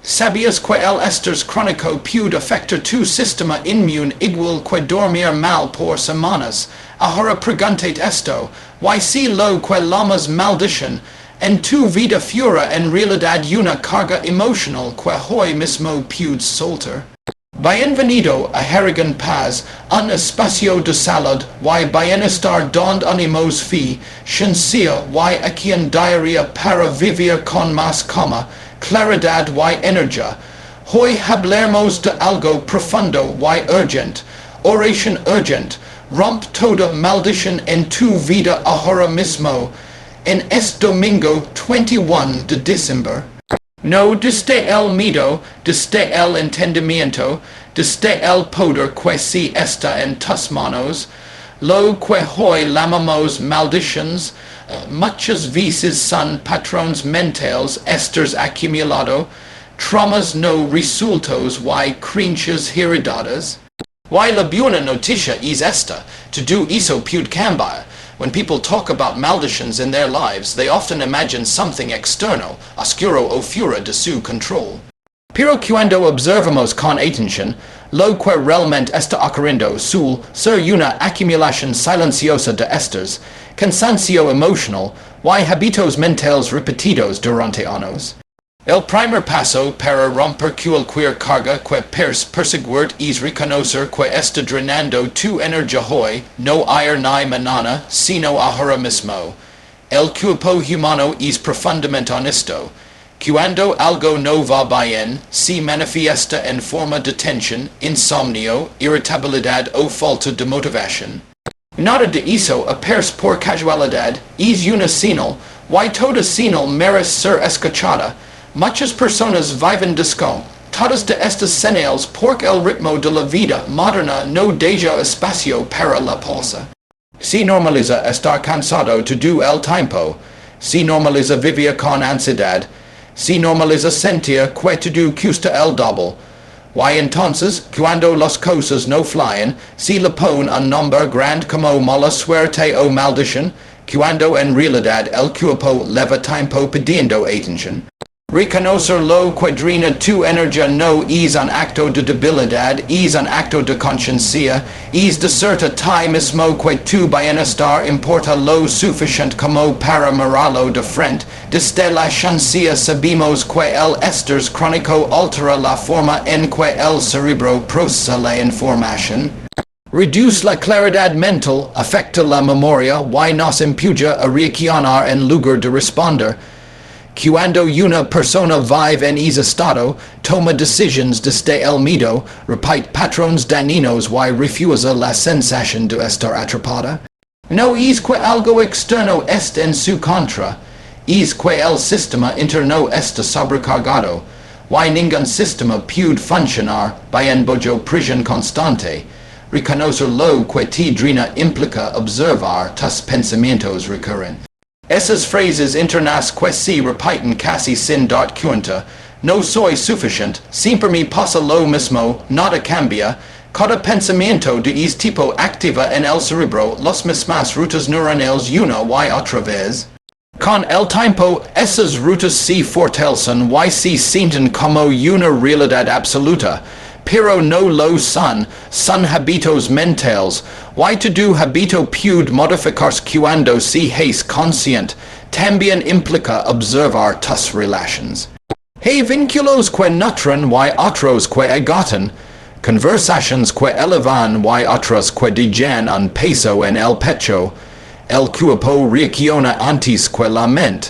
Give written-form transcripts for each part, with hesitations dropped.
Sabias que el esters chronico pud affector tu systema immune igual que dormir mal por semanas, ahora preguntate esto, why si lo que lamas maldición, en tu vida fura en realidad una carga emotional que hoy mismo pud soltar. Bienvenido a Harrigan Paz, un espacio de salud, y bienestar donde animos fi, ciencia y aquí en diaria para vivir con más calma, claridad y energía. Hoy hablaremos de algo profundo y urgente, oración urgente, rompe toda maldición en tu vida ahora mismo, en este domingo 21 de diciembre. No desde el miedo, desde el entendimiento, desde el poder que si está en tus manos, lo que hoy llamamos maldiciones, muchas veces son patrones mentales estos acumulados, traumas no resueltos y creencias heredadas. Y la buena noticia es esta, todo eso puede cambiar. When people talk about malditions in their lives, they often imagine something external, oscuro o fuera de su control. Pero cuando observamos con atención, lo que realmente está ocurriendo suele ser una acumulación silenciosa de estos, cansancio emocional, y hábitos mentales repetidos durante años. El primer paso para romper cualquier carga que perseguir es reconocer que está drenando tu energía hoy, no ayer ni mañana, sino ahora mismo. El cuerpo humano es profundamente honesto. Cuando algo no va bien, se manifiesta en forma de tensión, insomnio, irritabilidad o falta de motivación. Nada de eso aparece por casualidad, es una señal, y toda señal merece ser escuchada. Muchas personas viven disco. Todas de estas señales porque el ritmo de la vida moderna no deja espacio para la pausa. Si normaliza estar cansado todo el tiempo, si normaliza vivir con ansiedad, si normaliza sentir que todo cuesta el doble, y entonces, cuando las cosas no fluyen, si le pone un nombre grande como mala suerte o maldición, cuando en realidad el cuerpo lleva tiempo pidiendo atención. Reconocer lo que drena tu energía no es un acto de debilidad, es un acto de conciencia, es decirte a ti mismo que tu bienestar importa lo suficiente como para mirarlo de frente. Desde la ciencia sabemos que el estrés crónico altera la forma en que el cerebro procesa la información. Reduce la claridad mental, afecta la memoria y nos empuja a reaccionar en lugar de responder. Cuando una persona vive en ese estado, toma decisiones desde el miedo, repite patrones dañinos y refusa la sensación de estar atrapada. No es que algo externo esté en su contra, es que el sistema interno está sobrecargado, y ningún sistema puede funcionar bien bajo presión constante. Reconocer lo que te drena implica observar tus pensamientos recurren. Esas frases internas que se repiten casi sin dar cuenta, no soy suficiente, siempre me pasa lo mismo, nada cambia, cada pensamiento de este tipo activa en el cerebro las mismas rutas neuronales una y otra vez. Con el tiempo, esas rutas se fortalecen y se sienten como una realidad absoluta. Pero no lo son hábitos mentales, y todo hábito puede modificarse cuando se es consciente, también implica observar tus relaciones. Hay vínculos que nutren y otros que agotan, conversaciones que elevan y otras que dejan un peso en el pecho, el cuerpo reacciona antes que la mente.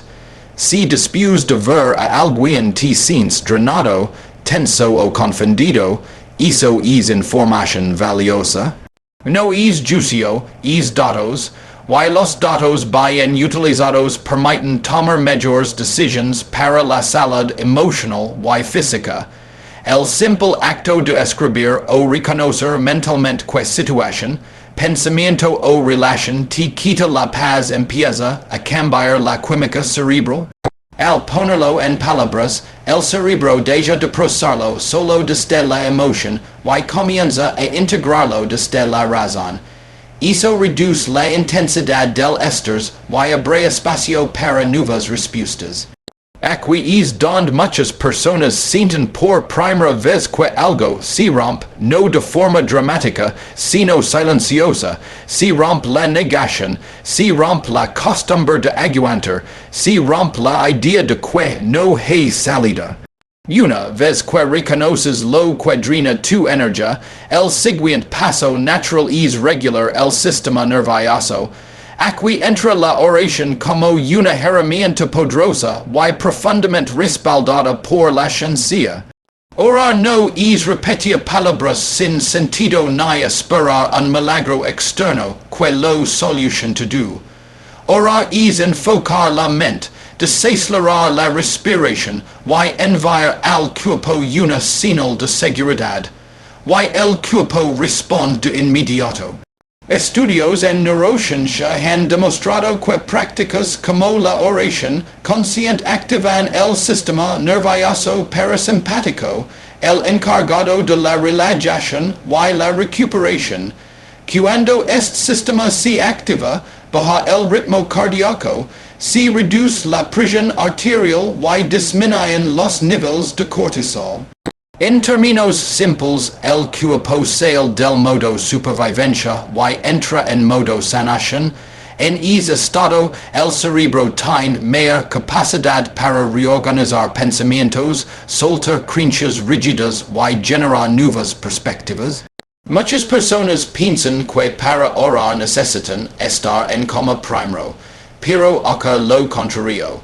Si después de ver a alguien te sientes drenado, tenso o confundido, eso es información valiosa. No es juicio, es datos, y los datos bien utilizados permiten tomar mejores decisiones para la salud emocional y física. El simple acto de escribir o reconocer mentalmente que situación, pensamiento o relación te quita la paz empieza a cambiar la química cerebral. Al ponerlo en palabras, el cerebro deja de procesarlo solo desde la emoción y comienza a integrarlo desde la razón. Eso reduce la intensidad del estrés y abre espacio para nuevas respuestas. Aquies dond muchas personas sienten por primera vez que algo si rompe, no de forma dramática, sino silenciosa, si rompe la negación, si rompe la costumbre de aguantar, si rompe la idea de que no hay salida. Una vez que reconoces lo que drena tu energía, el siguiente paso natural es regular el sistema nervioso. Aquí entra la oración como una herramienta poderosa y profundamente respaldada por la ciencia. Orar no es repetir palabras sin sentido ni esperar un milagro externo que lo solucione todo. Orar es enfocar la mente, desacelerar la respiración y enviar al cuerpo una señal de seguridad. Y el cuerpo responde de inmediato. Estudios en neurociencia han demostrado que prácticas como la oración consciente activan el sistema nervioso parasimpático, el encargado de la relajación y la recuperación. Cuando este sistema se activa, baja el ritmo cardíaco, se reduce la presión arterial y disminuyen los niveles de cortisol. En términos simples, el cuerpo sale del modo supervivencia y entra en modo sanación. En ese estado, el cerebro tiene mayor capacidad para reorganizar pensamientos, soltar creencias rígidas y generar nuevas perspectivas. Muchas personas piensan que para orar necesitan estar en coma primero, pero ocurre lo contrario.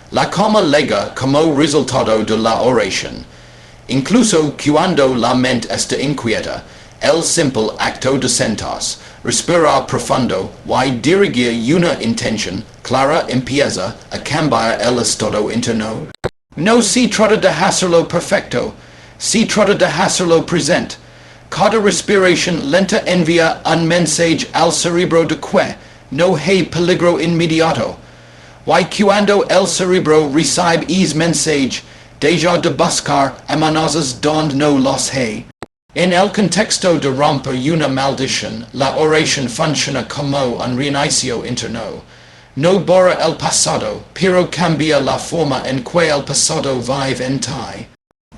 La coma llega como resultado de la oración. Incluso cuando la mente está inquieta, el simple acto de sentarse, respirar profundo y dirigir una intención clara empieza a cambiar el estado interno. No se trata de hacerlo perfecto, se trata de hacerlo presente. Cada respiración lenta envía un mensaje al cerebro de que no hay peligro inmediato. Y cuando el cerebro recibe ese mensaje, deja de buscar amenazas donde no los hay. En el contexto de romper una maldición, la oración funciona como un reinicio interno. No borra el pasado, pero cambia la forma en que el pasado vive en ti.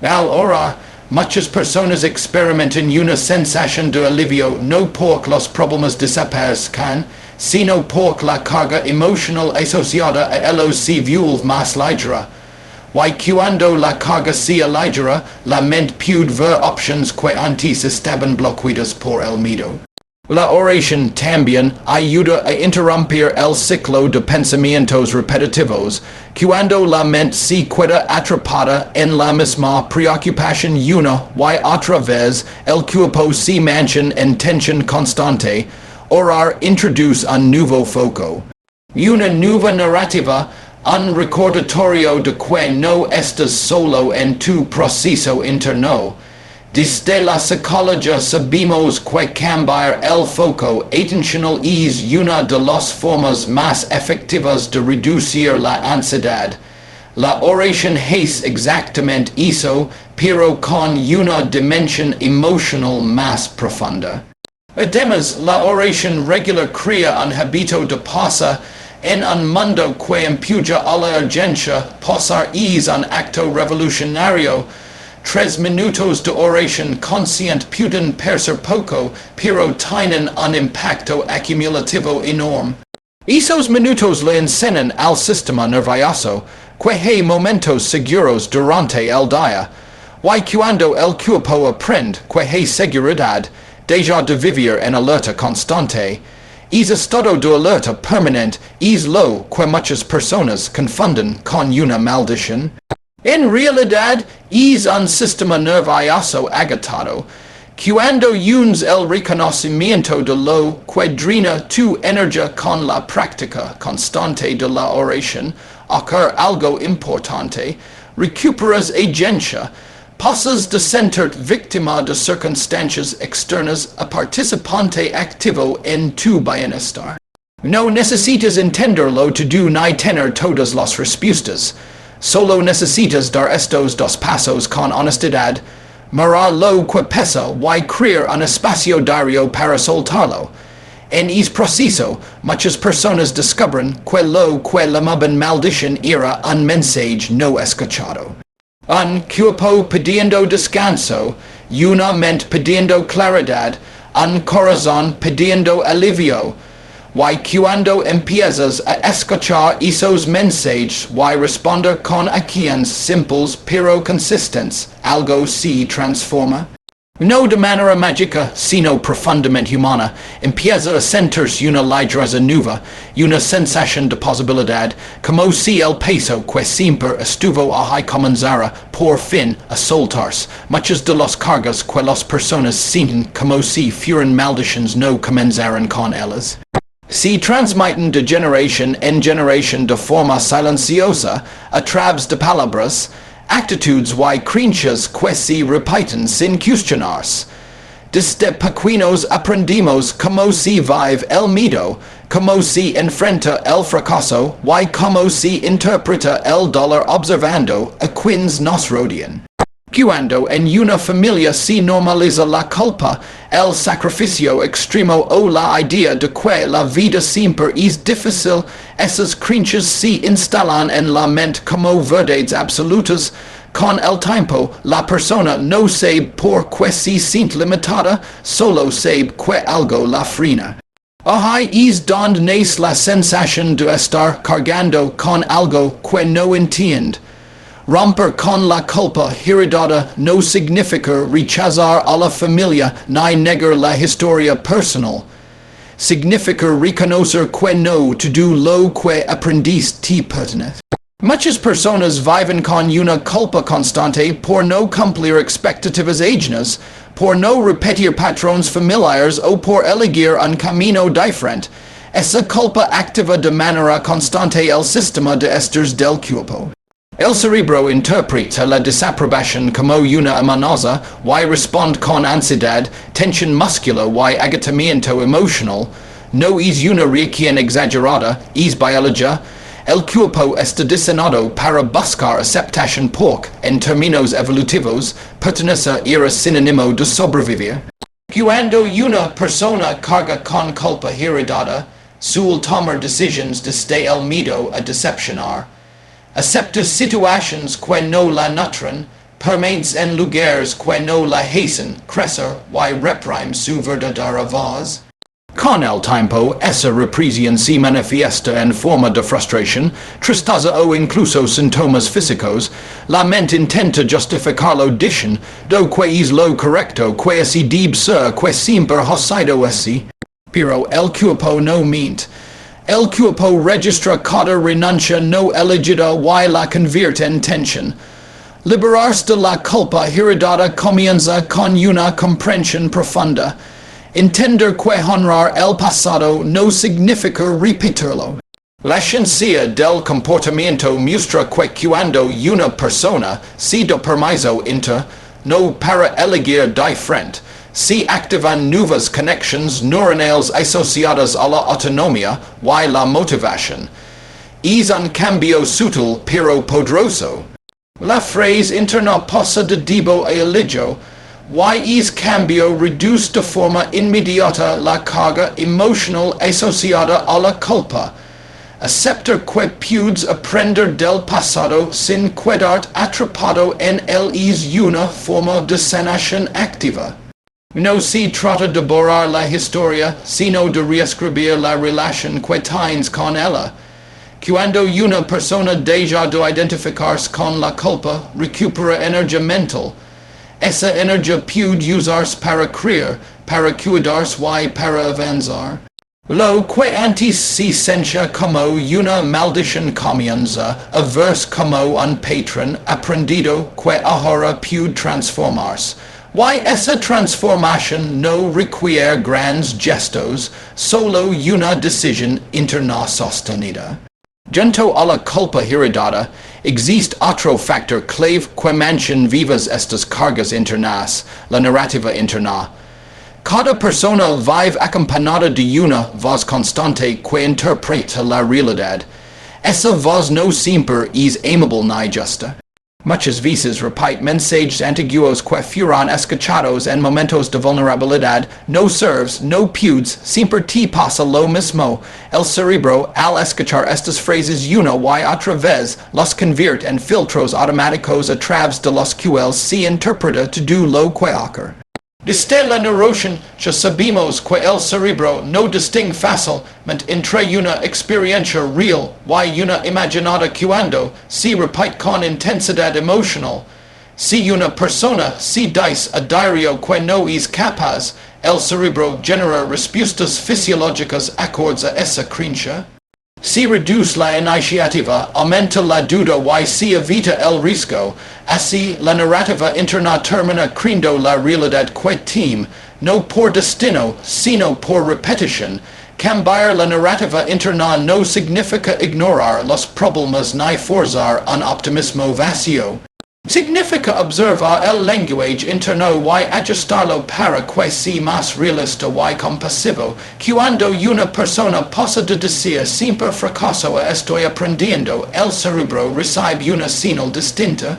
Al orar, muchas personas experimentan una sensación de alivio no porque los problemas desaparezcan, sino porque la carga emocional asociada a ellos se vuelve más ligera. Y cuando la carga se aligera, la mente puede ver opciones que antes estaban bloqueadas por el miedo. La oración también ayuda a interrumpir el ciclo de pensamientos repetitivos. Cuando la mente se queda atrapada en la misma preocupación una y otra vez, el cuerpo se mantiene en tensión constante. Orar introduce un nuevo foco. Una nueva narrativa, un recordatorio de que no estás solo en tu proceso interno. Desde la psicología sabemos que cambiar el foco atencional es una de las formas más efectivas de reducir la ansiedad. La oración es exactamente eso, pero con una dimensión emocional más profunda. Además, la oración regular crea un hábito de pausa. En un mundo que empuja a la urgencia, pasar es un acto revolucionario. 3 minutos de oración consciente pueden parecer poco, pero tienen un impacto acumulativo enorme. Esos minutos le enseñan al sistema nervioso que hay momentos seguros durante el día. Y cuando el cuerpo aprende que hay seguridad, deja de vivir en alerta constante. Ese estado de alerta permanente es lo que muchas personas confunden con una maldición. En realidad, es un sistema nervioso agotado. Cuando unes el reconocimiento de lo que drena tu energía con la práctica constante de la oración, ocurre algo importante, recuperas agencia. Pasas de ser víctima de circunstancias externas a participante activo en tu bienestar. No necesitas entenderlo todo ni tener todas las respuestas. Solo necesitas dar estos 2 pasos con honestidad, mirar lo que pesa y crear un espacio diario para soltarlo. en is preciso, muchas personas descubren que lo que llamaban maldición era un mensaje no escuchado. Un cuerpo pidiendo descanso, una mente pidiendo claridad, un corazón pidiendo alivio. Y cuando empiezas a escuchar esos mensajes, y responder con acciones simples pero consistentes, algo se transforma. No de manera mágica, sino profundamente humana, empieza a sentirse una ligereza nueva, una sensación de posibilidad, como si el peso que siempre estuvo ahí comenzara, por fin, a soltarse. Muchas de las cargas que las personas sienten como si fueran maldiciones no comenzaran con ellas. Se transmiten de generación en generación de forma silenciosa, a través de palabras, actitudes y creencias que se repiten sin cuestionarse. Desde pequeños aprendimos cómo se vive el miedo, cómo se enfrenta el fracaso y cómo se interpreta el dolor observando a quienes nos rodean. Cuando en una familia se normaliza la culpa, el sacrificio extremo o la idea de que la vida siempre es difícil, esas creencias se instalan en la mente como verdades absolutas. Con el tiempo, la persona no sabe por qué se siente limitada, solo sabe que algo la frena. Ahí es donde nace la sensación de estar cargando con algo que no entiende. Romper con la culpa heredada no significa rechazar a la familia ni negar la historia personal. Significa reconocer que no todo lo que aprendiste te pertenece. Muchas personas viven con una culpa constante por no cumplir expectativas ajenas, por no repetir patrones familiares o por elegir un camino diferente. Esa culpa activa de manera constante el sistema de estados del cuerpo. El cerebro interpreta la desaprobación como una amenaza y responde con ansiedad, tensión muscular y agotamiento emocional. No es una reacción exagerada, es biología. El cuerpo está diseñado para buscar aceptación porque, en términos evolutivos, pertenecer era sinónimo de sobrevivir. Cuando una persona carga con culpa heredada, suele tomar decisiones desde el miedo a decepcionar. Acepta situaciones que no la nutren, permanece en lugares que no la hacen crecer y reprime su verdadera voz. Con el tiempo, esa represión se manifiesta en forma de frustración, tristeza o incluso síntomas físicos. La mente intenta justificarlo diciendo que es lo correcto, que así debe ser, que siempre ha sido así. Pero el cuerpo no miente. El cuerpo registra cada renuncia no elegida y la convierte en tensión. Liberarse de la culpa heredada comienza con una comprensión profunda. Entender que honrar el pasado no significa repetirlo. La ciencia del comportamiento muestra que cuando una persona se da permiso no para elegir diferente, se activan nuevas conexiones neuronales asociadas a la autonomía y la motivación. Es un cambio sutil pero poderoso. La frase interna pasa de debo a ello, y es cambio reduce de forma inmediata la carga emocional asociada a la culpa. Aceptar que puedes aprender del pasado sin quedarte atrapado en él es una forma de sanación activa. No se trata de borrar la historia, sino de reescribir la relación que tienes con ella. Cuando una persona deja de identificarse con la culpa, recupera energía mental. Esa energía puede usarse para creer, para cuidarse y para avanzar. Lo que antes se sentía como una maldición comienza a verse como un patrón aprendido que ahora puede transformarse. Y esa transformación no requiere grandes gestos, solo una decisión interna sostenida. Junto a la culpa heredada, existe otro factor clave que mantiene vivas estas cargas internas, la narrativa interna. Cada persona vive acompañada de una voz constante que interpreta la realidad. Esa voz no siempre es amable ni justa. Muchas veces repite mensajes antiguos que fueron escuchados en momentos de vulnerabilidad, no serves, no pudes, siempre te pasa lo mismo. El cerebro, al escuchar estas frases una y otra vez, los convierte en filtros automáticos a través de los cuales se interpreta todo lo que ocurre. Desde la neurociencia ya sabemos que el cerebro no distingue fácilmente entre una experiencia real y una imaginada cuando se repite con intensidad emocional. Si una persona se dice a diario que no es capaz, el cerebro genera respuestas fisiológicas acordes a esa creencia. Si reduce la iniciativa, aumenta la duda y se evita el riesgo. Así, la narrativa interna termina creyendo la realidad que teme, no por destino, sino por repetición. Cambiar la narrativa interna no significa ignorar los problemas ni forzar un optimismo vacío. Significa observar el lenguaje interno y ajustarlo para que sea más realista y compasivo. Cuando una persona pasa de decir siempre fracaso a estoy aprendiendo, el cerebro recibe una señal distinta.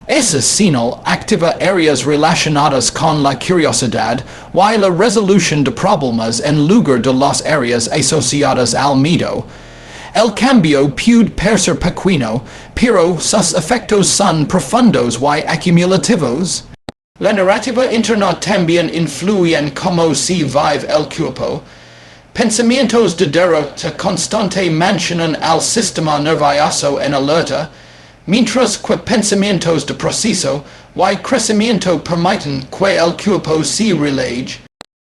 Esa señal activa áreas relacionadas con la curiosidad y la resolución de problemas en lugar de las áreas asociadas al miedo. El cambio puede ser pequeño, pero sus efectos son profundos y acumulativos. La narrativa interna también influye en cómo se vive el cuerpo. Pensamientos de derrota constante mantienen al sistema nervioso en alerta, mientras que pensamientos de proceso y crecimiento permiten que el cuerpo se relaje.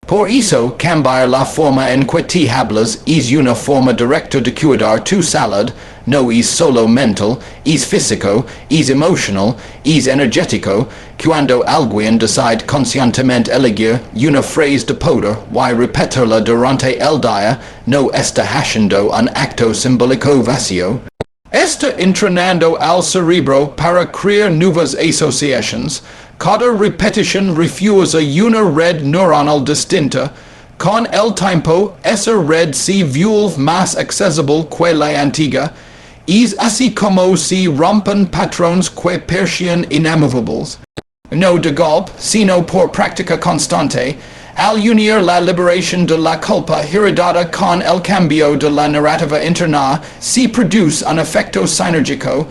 Por eso, cambiar la forma en que te hablas es una forma directa de cuidar tu salud, no es solo mental, es físico, es emocional, es energético. Cuando alguien decide conscientemente elegir una frase de poder y repetirla durante el día, no está haciendo un acto simbólico vacío. Está entrenando al cerebro para crear nuevas asociaciones. Cada repetición refuerza una red neuronal distinta. Con el tiempo, esa red se vuelve más accesible que la antigua. Es así como se rompen patrones que parecían inamovibles. No de golpe, sino por práctica constante. Al unir la liberación de la culpa heredada con el cambio de la narrativa interna, se produce un efecto sinérgico.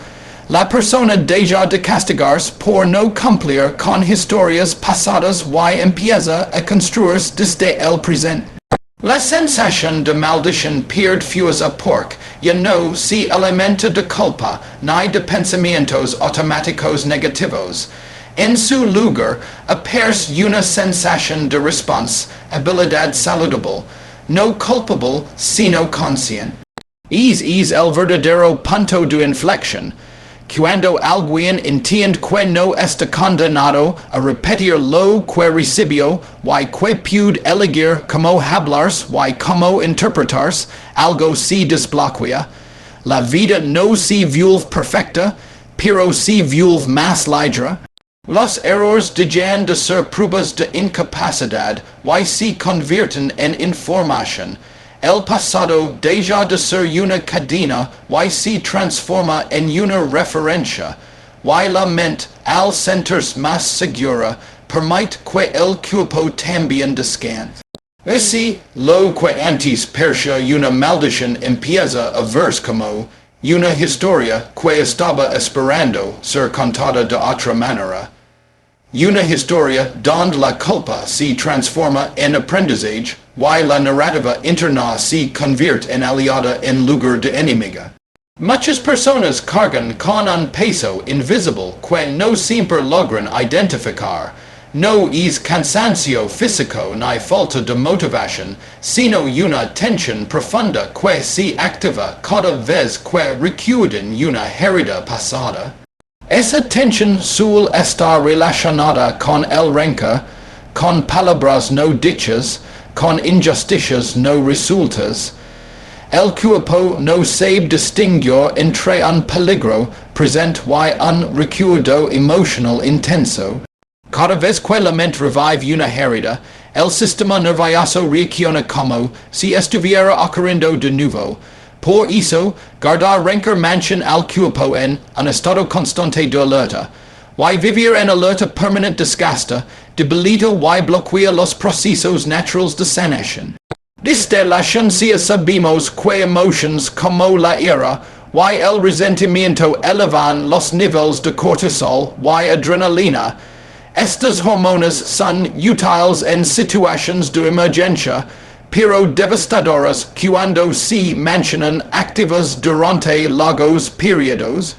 La persona deja de castigarse por no cumplir con historias pasadas y empieza a construirse desde el presente. La sensación de maldición pierde fuerza porque ya no se alimenta de culpa ni de pensamientos automáticos negativos. En su lugar, aparece una sensación de responsabilidad saludable, no culpable, sino consciente. Es el verdadero punto de inflexión. Cuando alguien entiende que no está condenado a repetir lo que recibió y que puede elegir cómo hablarse y cómo interpretarse, algo se desbloquea. La vida no se vuelve perfecta, pero se vuelve más libre. Los errores dejan de ser pruebas de incapacidad y se convierten en información. El pasado deja de ser una cadena y se transforma en una referencia. Y la mente, al sentirse más segura, permite que el cuerpo también descanse. Así, lo que antes parecía una maldición empieza a verse como una historia que estaba esperando ser contada de otra manera. Una historia donde la culpa se transforma en aprendizaje y la narrativa interna se convierte en aliada en lugar de enemiga. Muchas personas cargan con un peso invisible que no siempre logran identificar. No es cansancio físico ni falta de motivación, sino una tensión profunda que se activa cada vez que recuerdan una herida pasada. Esa tensión suele estar relacionada con el rencor, con palabras no dichas, con injusticias no resueltas. El cuerpo no sabe distinguir entre un peligro presente y un recuerdo emocional intenso. Cada vez que la mente revive una herida, el sistema nervioso reacciona como si estuviera ocurriendo de nuevo. Por eso, guardar rencor mansion al cuerpo en un estado constante de alerta. Y vivir en alerta permanent desgasta, debilita y bloquea los procesos naturales de sanación. Desde la ciencia sabemos que emotions como la ira y el resentimiento elevan los niveles de cortisol y adrenalina. Estas hormonas son útiles en situaciones de emergencia, pero devastadoras cuando se mantienen activas durante largos periodos.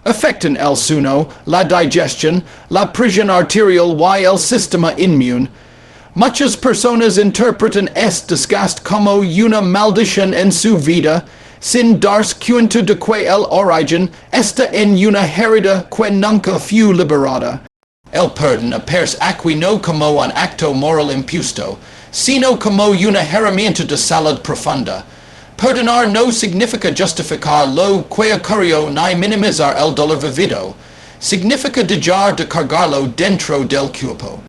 Afectan el sueño, la digestión, la presión arterial y el sistema inmune. Muchas personas interpretan este desgaste como una maldición en su vida, sin darse cuenta de que el origen está en una herida que nunca fue liberada. El perdón aparece aquí no como un acto moral impuesto, sino como una herramienta de salud profunda. Perdonar no significa justificar lo que ocurrió ni minimizar el dolor vivido. Significa dejar de cargarlo dentro del cuerpo.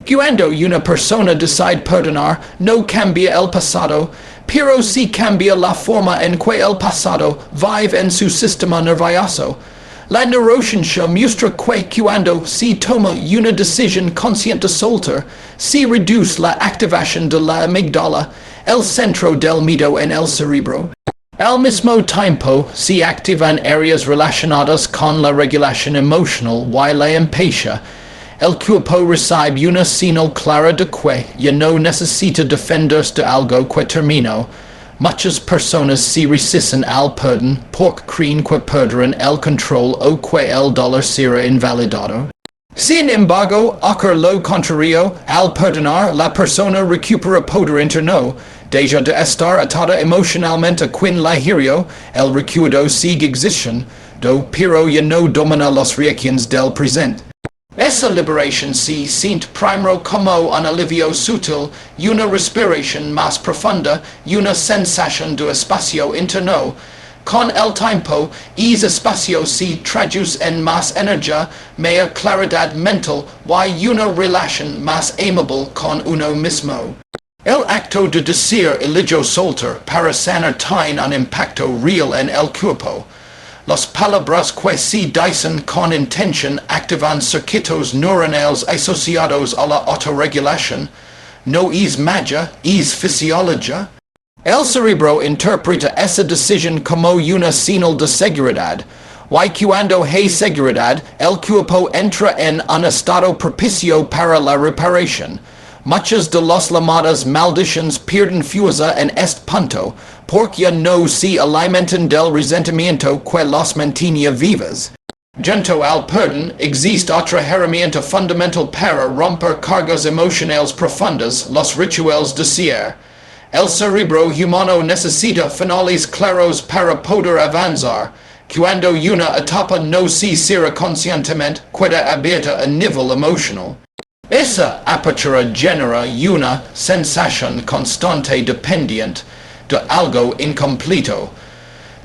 Cuando una persona decide perdonar, no cambia el pasado, pero sí cambia la forma en que el pasado vive en su sistema nervioso. La neurociencia muestra que cuando se toma una decisión consciente de soltar, se reduce la activación de la amígdala, el centro del miedo en el cerebro. Al mismo tiempo, se activan áreas relacionadas con la regulación emocional y la empatía. El cuerpo recibe una señal clara de que ya no necesita defenderse de algo que terminó. Muchas personas se resisten al perdón porque creen que perderán el control o que el dolor será invalidado. Sin embargo, ocurre lo contrario. Al perdonar, la persona recupera poder interno. Deja de estar atada emocionalmente con la herida, el recuerdo sigue existiendo, pero ya no domina las reacciones del presente. Esa liberación se siente primero como un alivio sutil, una respiración más profunda, una sensación de espacio interno. Con el tiempo, ese espacio se traduce en más energía, mayor claridad mental y una relación más amable con uno mismo. El acto de decir elijo soltar para sanar tiene un impacto real en el cuerpo. Las palabras que se dicen con intención activan circuitos neuronales asociados a la autorregulación. No es magia, es fisiología. El cerebro interpreta esa decisión como una señal de seguridad. Y cuando hay seguridad, el cuerpo entra en un estado propicio para la reparación. Muchas de las llamadas maldiciones pierden fuerza en este punto, porque ya no se alimentan del resentimiento que las mantenía vivas. Junto al perdón, existe otra herramienta fundamental para romper cargas emocionales profundas, los rituales de cierre. El cerebro humano necesita finales claros para poder avanzar. Cuando una etapa no se cierra conscientemente, queda abierta a nivel emocional. Esa apertura genera una sensación constante dependiente de algo incompleto.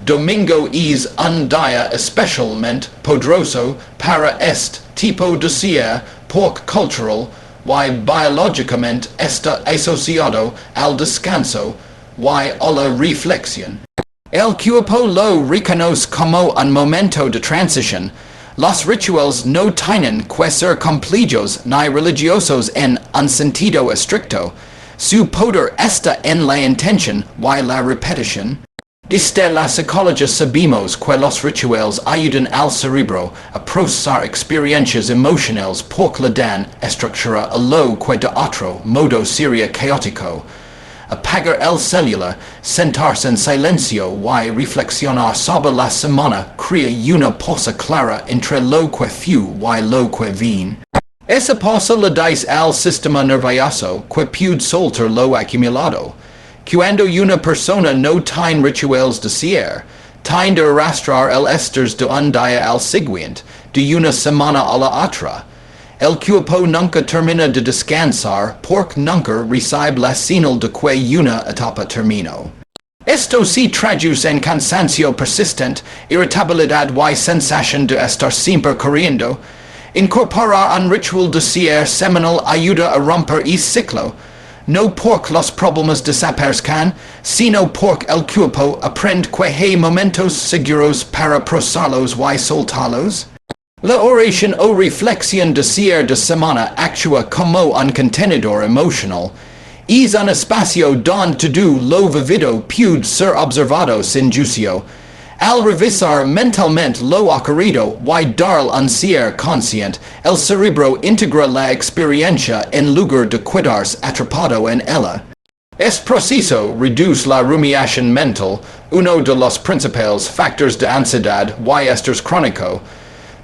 Domingo es un día especialmente poderoso para este tipo de cierre porque cultural y biológicamente está asociado al descanso y a la reflexión. El cuerpo lo reconoce como un momento de transición. Los rituales no tienen que ser completos ni religiosos en un sentido estricto. Su poder está en la intención y la repetición. Desde la psicología sabemos que los rituales ayudan al cerebro a procesar experiencias emocionales porque le dan estructura a lo que de otro modo sería caótico. Apagar el celular, sentarse en silencio y reflexionar sobre la semana crea una pausa clara entre lo que fue y lo que viene. Esa pausa le da al sistema nervioso que puede soltar lo acumulado. Cuando una persona no tiene rituales de cierre, tiende a arrastrar el estrés de un día al siguiente, de una semana a la otra. El cuerpo nunca termina de descansar porque nunca recibe la señal de que una etapa terminó. Esto se traduce en cansancio persistente, irritabilidad y sensación de estar siempre corriendo. Incorporar un ritual de cierre semanal ayuda a romper ese ciclo. No pork los problemas desaparezcan, sino pork el cuerpo aprend que hay momentos seguros para procesarlos y soltarlos. La oración o reflexión de cierre de semana actúa como un contenedor emocional. Es un espacio donde todo lo vivido puede ser observado sin juicio. Al revisar mentalmente lo ocurrido y dar un cierre consciente, el cerebro integra la experiencia en lugar de quedarse atrapado en ella. Es preciso reducir la rumiación mental, uno de los principales factores de ansiedad y estrés crónico.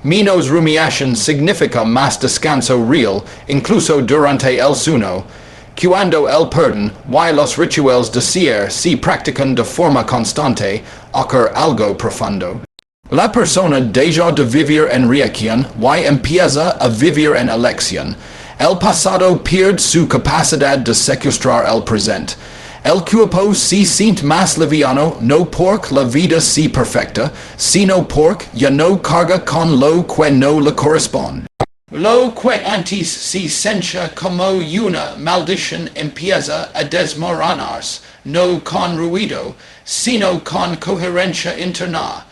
Menos rumiación significa más descanso real, incluso durante el sueño. Cuando el perdón y los rituales de cierre se practican de forma constante, ocurre algo profundo. La persona deja de vivir en reacción y empieza a vivir en elección. El pasado pierde su capacidad de secuestrar el presente. El cuerpo se siente más liviano no porque la vida sea perfecta, sino porque ya no carga con lo que no le corresponde. Lo que antes se sentía como una maldición empieza a desmoronarse, no con ruido, sino con coherencia interna.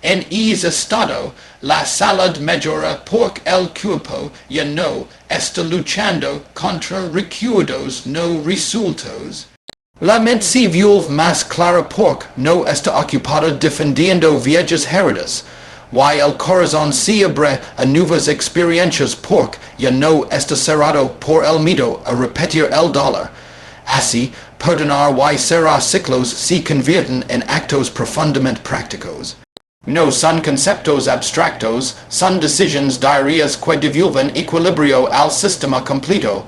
En ese estado, la salud mejora porque el cuerpo ya no está luchando contra recuerdos no resueltos. La mente se vuelve más clara porque no está ocupada defendiendo viejas heridas. Y el corazón se abre a nuevas experiencias porque ya no está cerrado por el miedo a repetir el dolor. Así, perdonar y cerrar ciclos se convierten en actos profundamente prácticos. No son conceptos abstractos, son decisiones diarias que devuelven equilibrio al sistema completo.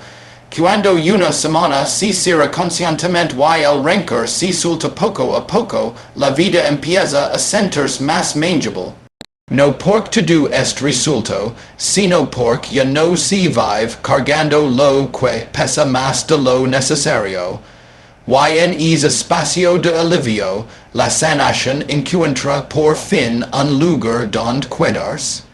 Cuando una semana se cierra conscientemente y el rencor se suelta poco a poco, la vida empieza a sentirse más manageable. No porque todo es resuelto, sino porque ya no se vive cargando lo que pesa más de lo necesario. Y en ese espacio de alivio, la sanación encuentra por fin un lugar donde quedarse.